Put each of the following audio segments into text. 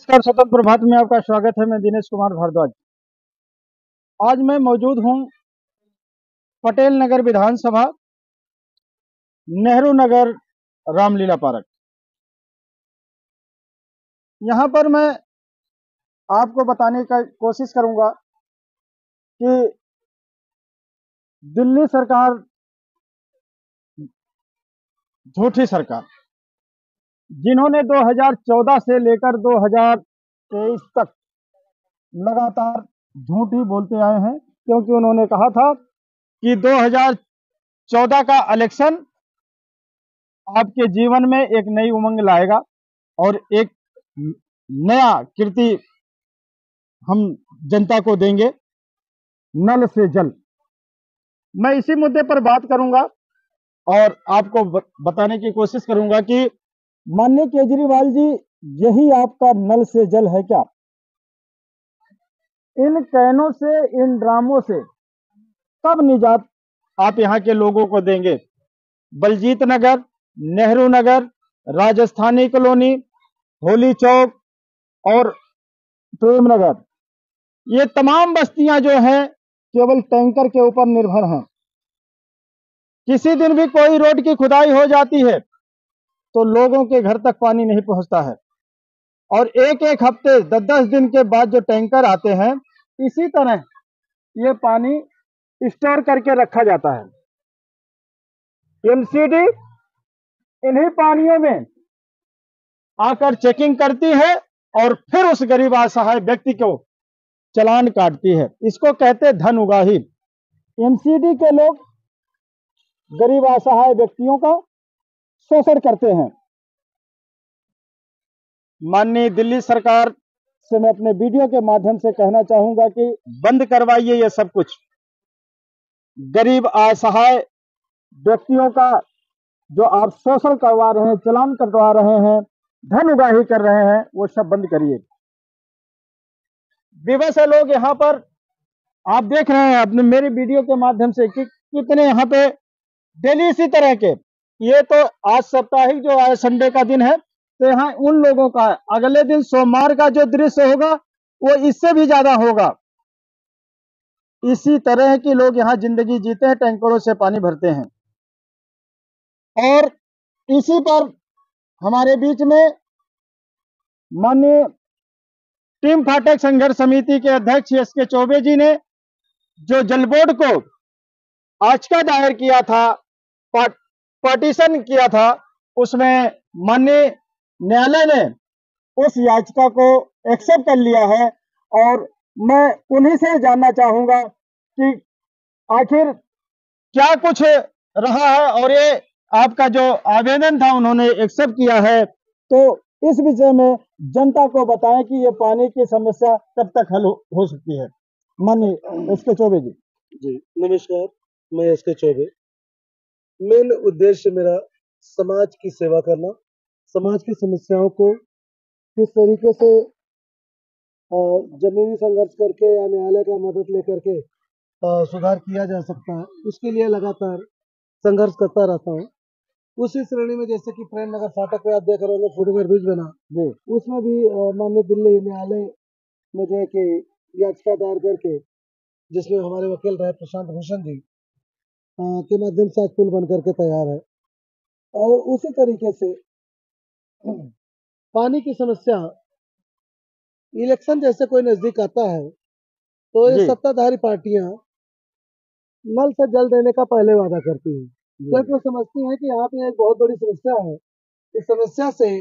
नमस्कार, स्वतंत्र प्रभात में आपका स्वागत है। मैं दिनेश कुमार भारद्वाज। आज मैं मौजूद हूं पटेल नगर विधानसभा, नेहरू नगर, रामलीला पार्क। यहां पर मैं आपको बताने का कोशिश करूंगा कि दिल्ली सरकार झूठी सरकार, जिन्होंने 2014 से लेकर 2023 तक लगातार झूठी बोलते आए हैं, क्योंकि उन्होंने कहा था कि 2014 का इलेक्शन आपके जीवन में एक नई उमंग लाएगा और एक नया कीर्ति हम जनता को देंगे, नल से जल। मैं इसी मुद्दे पर बात करूंगा और आपको बताने की कोशिश करूंगा कि माननीय केजरीवाल जी, यही आपका नल से जल है क्या? इन कहनों से, इन ड्रामों से कब निजात आप यहाँ के लोगों को देंगे? बलजीत नगर, नेहरू नगर, राजस्थानी कॉलोनी, होली चौक और प्रेम नगर, ये तमाम बस्तियां जो हैं केवल टैंकर के ऊपर निर्भर हैं। किसी दिन भी कोई रोड की खुदाई हो जाती है तो लोगों के घर तक पानी नहीं पहुंचता है, और एक एक हफ्ते 10-10 दिन के बाद जो टैंकर आते हैं, इसी तरह ये पानी स्टोर करके रखा जाता है। एमसीडी इन्हीं पानियों में आकर चेकिंग करती है और फिर उस गरीब असहाय व्यक्ति को चालान काटती है। इसको कहते हैं धन उगाही। एमसीडी के लोग गरीब असहाय व्यक्तियों का शोषण करते हैं। माननीय दिल्ली सरकार से मैं अपने वीडियो के माध्यम से कहना चाहूंगा कि बंद करवाइए ये सब कुछ। गरीब असहाय व्यक्तियों का जो आप शोषण करवा रहे हैं, चालान कटवा रहे हैं, धन उगाही कर रहे हैं, वो सब बंद करिए। विवश है लोग यहाँ पर, आप देख रहे हैं अपने मेरी वीडियो के माध्यम से कि कितने यहाँ पे डेली इसी तरह के। ये तो आज साप्ताहिक जो आज संडे का दिन है, तो यहाँ उन लोगों का अगले दिन सोमवार का जो दृश्य होगा वो इससे भी ज्यादा होगा। इसी तरह के लोग यहाँ जिंदगी जीते हैं, टैंकरों से पानी भरते हैं। और इसी पर हमारे बीच में माननीय टीम फाटक संघर्ष समिति के अध्यक्ष एसके चौबे जी ने जो जल बोर्ड को याचिका दायर किया था, पार्टीशन किया था, उसमें माननीय न्यायालय ने उस याचिका को एक्सेप्ट कर लिया है। और मैं उन्हीं से जानना चाहूंगा कि आखिर क्या कुछ रहा है, और ये आपका जो आवेदन था उन्होंने एक्सेप्ट किया है, तो इस विषय में जनता को बताएं कि ये पानी की समस्या कब तक हल हो सकती है। माननीय एसके चौबे जी। जी नमस्कार, मैं एसके चौबे। मेन उद्देश्य मेरा समाज की सेवा करना, समाज की समस्याओं को किस तरीके से जमीनी संघर्ष करके या न्यायालय का मदद लेकर के सुधार किया जा सकता है, उसके लिए लगातार संघर्ष करता रहता हूँ। उसी श्रेणी में जैसे कि प्रेम नगर फाटक पे आप देख रहे होंगे फुट ओवर ब्रिज बना, उसमें भी माननीय दिल्ली न्यायालय में जो है कि याचिका दायर करके, जिसमें हमारे वकील रहे प्रशांत भूषण जी के माध्यम से आज पुल बन करके तैयार है। और उसी तरीके से पानी की समस्या, इलेक्शन जैसे कोई नजदीक आता है तो ये सत्ताधारी पार्टियां नल से जल देने का पहले वादा करती हैं, क्योंकि वो समझती हैं कि यहाँ पे एक बहुत बड़ी समस्या है। इस समस्या से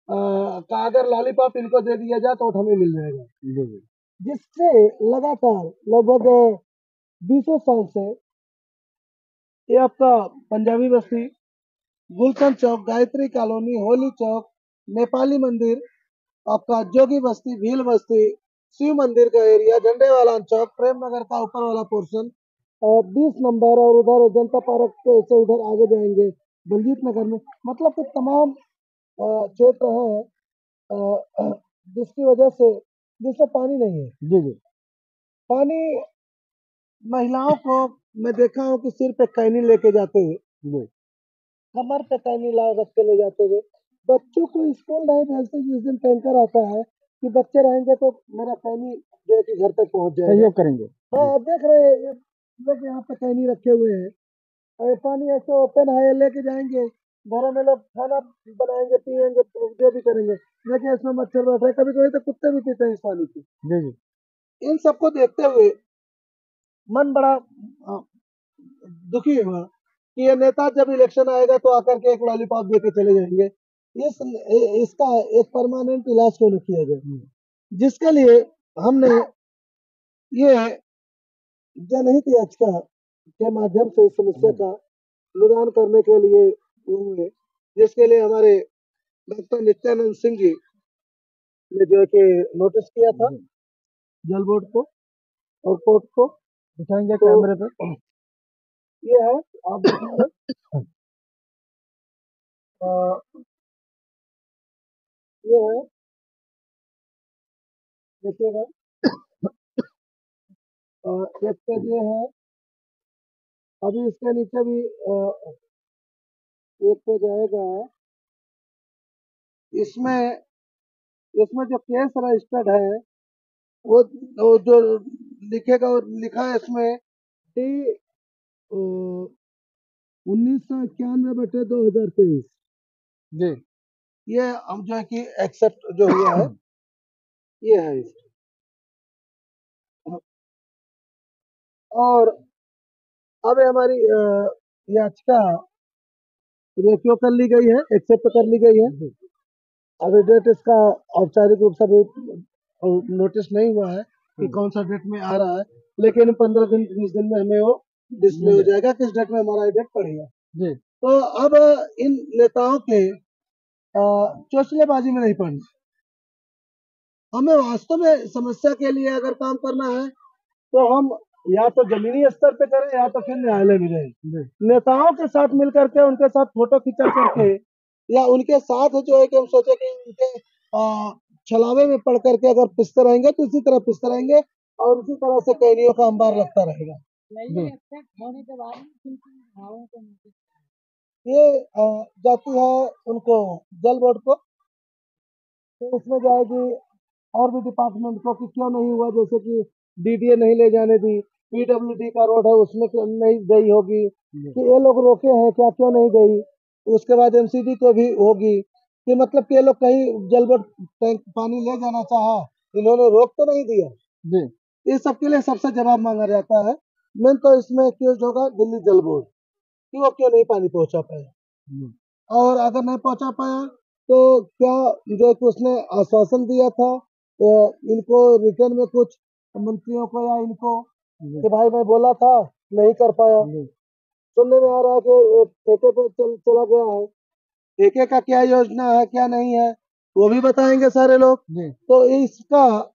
का अगर लॉलीपॉप इनको दे दिया जाए तो हमें मिल जाएगा, जिससे लगातार लगभग 20 साल से ये आपका पंजाबी बस्ती, गुलशन चौक, गायत्री कॉलोनी, होली चौक, नेपाली मंदिर, आपका जोगी बस्ती, भील बस्ती, शिव मंदिर का एरिया, झंडे वाला चौक, प्रेम नगर का ऊपर वाला पोर्शन, 20 नंबर, और उधर जनता पार्क से उधर आगे जाएंगे बलजीत नगर में, मतलब कि तमाम क्षेत्र है जिसकी वजह से जिससे पानी नहीं है। जी जी। पानी महिलाओं को मैं देखा हूँ कि सिर पे कैनी लेके जाते हुए, कमर पे कैनी ला रख के ले जाते हुए, बच्चों को स्कूल नहीं भेजते। जिस दिन टैंकर आता है कि बच्चे रहेंगे तो मेरा पानी जो है कि घर तक पहुंच जाएगा। सहयोग करेंगे। हाँ, आप देख रहे हैं ये लोग यहाँ पे कैनी रखे हुए हैं और ये पानी ऐसे ओपन है, ये लेके जाएंगे घरों में, लोग खाना बनाएंगे, पिएंगे, तो जो भी करेंगे, लेकिन इसमें मच्छर बैठ रहे, कभी कभी तो कुत्ते भी पीते हैं इस पानी की। जी जी। इन सबको देखते हुए मन बड़ा दुखी हुआ कि ये नेता जब इलेक्शन आएगा तो आकर के एक लॉलीपॉप दे के चले जाएंगे। इसका एक परमानेंट इलाज क्यों नहीं किया जाए, जिसके लिए हमने ये जनहित याचिका के माध्यम से इस समस्या का निदान करने के लिए हुए, जिसके लिए हमारे डॉक्टर नित्यानंद सिंह जी ने जो है कि नोटिस किया था जल बोर्ड को और कोर्ट को। दिखाएंगे तो कैमरे पे। ये है, आप देखेंगे, ये है, देखिएगा, एक पेज ये है, अभी इसके नीचे भी एक पेज आएगा, इसमें इसमें जो केस रजिस्टर्ड है वो जो लिखेगा, और लिखा है इसमें डी 1991/2023। जी। ये हम जो है कि एक्सेप्ट जो हुआ है ये है और अब हमारी याचिका रेफ्यू कर ली गई है, एक्सेप्ट कर ली गई है। अभी डेट इसका औपचारिक रूप से अभी नोटिस नहीं हुआ है कि कौन सा डेट में आ रहा है, लेकिन 15 दिन 20 दिन में हमें वो डिस्प्ले हो जाएगा किस डेट में हमारा डेट पड़ेगा। जी। तो अब इन नेताओं के चोचलेबाजी में नहीं पड़ना, हमें वास्तव में समस्या के लिए अगर काम करना है तो हम या तो जमीनी स्तर पे करें या तो फिर न्यायालय में जाएं, नेताओं के साथ मिल करके उनके साथ फोटो खिंचा करके या उनके साथ जो है कि हम सोचे कि उनके छलावे में पड़ करके अगर पिसते रहेंगे तो इसी तरह पिसते रहेंगे और इसी तरह से कैदियों का अंबार लगता रहेगा। ये जाती है उनको जल बोर्ड को, तो उसमें जाएगी और भी डिपार्टमेंट को कि क्यों नहीं हुआ, जैसे कि डीडीए नहीं ले जाने दी, पीडब्ल्यूडी का रोड है उसमें क्यों नहीं गई होगी, कि ये लोग रोके हैं क्या, क्यों नहीं गई। उसके बाद एमसीडी को भी होगी कि मतलब कि ये लोग कहीं जल बोर्ड टैंक पानी ले जाना चाहा, इन्होंने रोक तो नहीं दिया। जी। इस सब के लिए सबसे जवाब मांगा जाता है। मेन तो इसमें एक्यूज होगा दिल्ली जल बोर्ड कि वो क्यों नहीं पानी पहुंचा पाया, और अगर नहीं पहुंचा पाया तो क्या जो है कि उसने आश्वासन दिया था इनको रिटर्न में कुछ मंत्रियों को या इनको कि भाई मैं बोला था नहीं कर पाया। सुनने में आ रहा है कि ठेके पे चला गया है, ठेके का क्या योजना है क्या नहीं है वो भी बताएंगे सारे लोग। तो इसका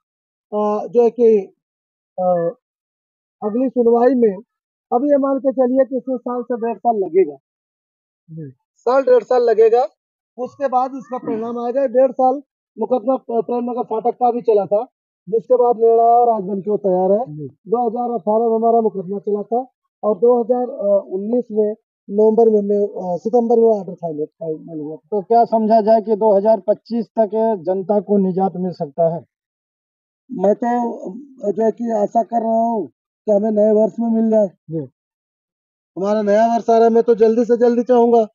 जो है कि अगली सुनवाई में अभी ये मान के चलिए कि इसमें साल से 1.5 साल लगेगा, साल 1.5 साल लगेगा, उसके बाद इसका परिणाम आएगा। 1.5 साल मुकदमा प्रेम नगर फाटक का भी चला था, जिसके बाद निर्णय और आज बन के वो तैयार है। 2018 में हमारा मुकदमा चला था और 2019 में नवंबर में सितंबर में ऑर्डर फाइनल हुआ। तो क्या समझा जाए कि 2025 तक जनता को निजात मिल सकता है? मैं तो जो है कि आशा कर रहा हूँ कि हमें नए वर्ष में मिल जाए। हमारा नया वर्ष आ रहा है, मैं तो जल्दी से जल्दी चाहूंगा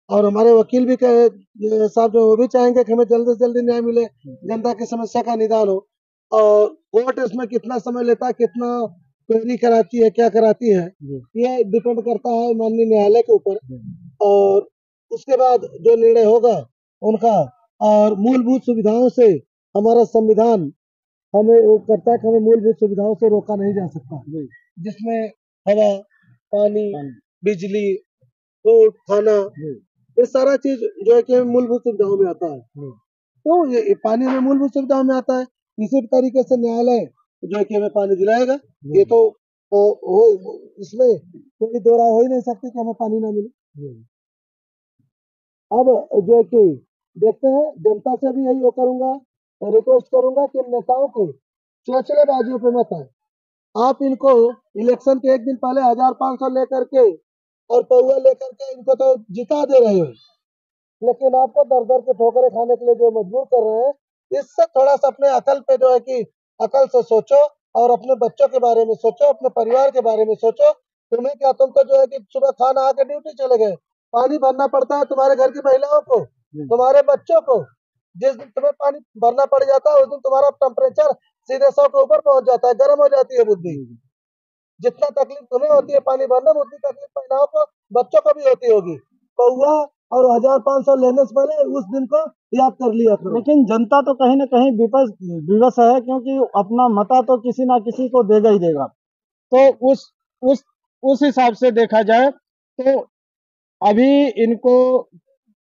और हमारे वकील भी कहे साहब जो वो भी चाहेंगे कि हमें जल्दी से जल्दी न्याय मिले, जनता की समस्या का निदान हो। और कोर्ट इसमें कितना समय लेता है, कितना क्वेरी कराती है, क्या कराती है, ये डिपेंड करता है माननीय न्यायालय के ऊपर। और उसके बाद जो निर्णय होगा उनका, और मूलभूत सुविधाओं से हमारा संविधान हमें वो करता है कि हमें मूलभूत सुविधाओं से रोका नहीं जा सकता, जिसमें हवा, पानी, बिजली, फूड, खाना, ये सारा चीज जो है कि मूलभूत सुविधाओं में आता है। तो ये पानी में मूलभूत सुविधाओं में आता है। इसी तरीके से न्यायालय जो है कि हमें पानी दिलाएगा, ये तो हो इसमें कोई दो राय हो ही नहीं सकती कि हमें पानी ना मिले। अब जो है कि देखते हैं, जनता से भी यही वो करूंगा, रिक्वेस्ट करूंगा कि नेताओं के चोचलेबाजियों पे मत आए। आप इनको इलेक्शन के एक दिन पहले 1500 लेकर के और पौवा लेकर के इनको तो जिता दे रहे हो, लेकिन आपको दर दर के ठोकरें खाने के लिए जो मजबूर कर रहे हैं इससे थोड़ा सा अपने अकल पे जो है कि अकल से सोचो और अपने बच्चों के बारे में सोचो, अपने परिवार के बारे में सोचो। तुम्हें क्या, तुम तो जो है कि सुबह खाना आके ड्यूटी चले गए, पानी भरना पड़ता है तुम्हारे घर की महिलाओं को, तुम्हारे बच्चों को। जिस दिन तुम्हें पानी भरना पड़ जाता है उस दिन तुम्हारा टेम्परेचर सीधे 100 के ऊपर पहुंच जाता है, गर्म हो जाती है बुद्धि। जितना तकलीफ तुम्हें होती है पानी भरने में, उतनी तकलीफ महिलाओं को, बच्चों को भी होती होगी। तो हुआ और 1500 लेने से पहले उस दिन को याद कर लिया करो। लेकिन जनता तो कहीं ना कहीं विवश है, क्योंकि अपना मता तो किसी ना किसी को देगा ही देगा। तो उस उस हिसाब से देखा जाए तो अभी इनको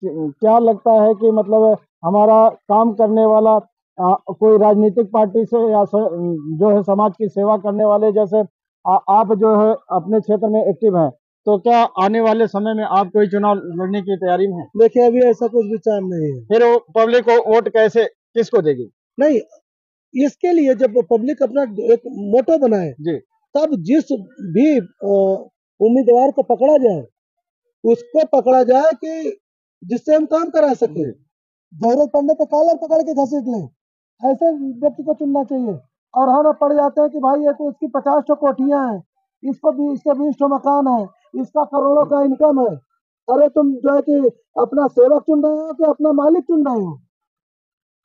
क्या लगता है कि मतलब हमारा काम करने वाला कोई राजनीतिक पार्टी से या जो है समाज की सेवा करने वाले, जैसे आप जो है अपने क्षेत्र में एक्टिव हैं, तो क्या आने वाले समय में आप कोई चुनाव लड़ने की तैयारी में हैं? देखिए अभी ऐसा कुछ विचार नहीं है। फिर वो पब्लिक को वोट कैसे किसको देगी? नहीं, इसके लिए जब पब्लिक अपना एक मोटो बनाए जी तब जिस भी उम्मीदवार को पकड़ा जाए उसको पकड़ा जाए कि जिससे हम काम करा सके। जरूरत पड़ने पे कॉलर पकड़ के घसीट लें, ऐसे व्यक्ति को चुनना चाहिए। और हम अब पड़ जाते हैं कि भाई ये तो इसकी 50 ठो कोठियां हैं, इसको भी इसके 20 ठो मकान है, इसका करोड़ों का इनकम है। अरे तुम जो है कि अपना सेवक चुन रहे हो कि अपना मालिक चुन रहे हो?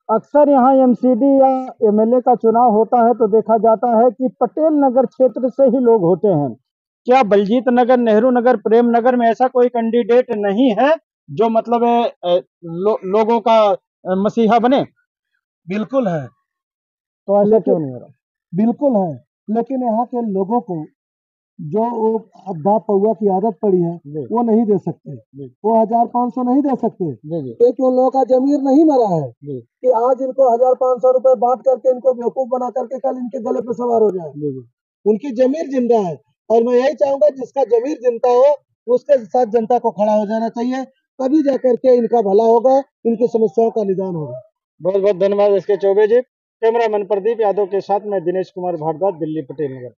अक्सर यहाँ एमसीडी या एमएलए का चुनाव होता है तो देखा जाता है कि पटेल नगर क्षेत्र से ही लोग होते हैं। क्या बलजीत नगर, नेहरू नगर, प्रेम नगर में ऐसा कोई कैंडिडेट नहीं है जो मतलब लोगों का मसीहा बने? बिल्कुल है। तो ऐसा क्यों नहीं हो रहा? बिल्कुल है, लेकिन यहाँ के लोगों को जो वो अद्धा पौआ की आदत पड़ी है वो नहीं दे सकते, वो 1500 नहीं दे सकते, क्योंकि उन लोगों का जमीर नहीं मरा है कि आज इनको 1500 रुपए बांट करके इनको बेवकूफ बना करके कल इनके गले पे सवार हो जाए। उनकी जमीर जिंदा है और मैं यही चाहूंगा जिसका जमीर जिंदा हो उसके साथ जनता को खड़ा हो जाना चाहिए, तभी जाकर के इनका भला होगा, इनकी समस्याओं का निदान होगा। बहुत बहुत धन्यवाद एसके चौबे जी। कैमरामैन प्रदीप यादव के साथ मैं दिनेश कुमार भारद्वाज, दिल्ली, पटेल नगर।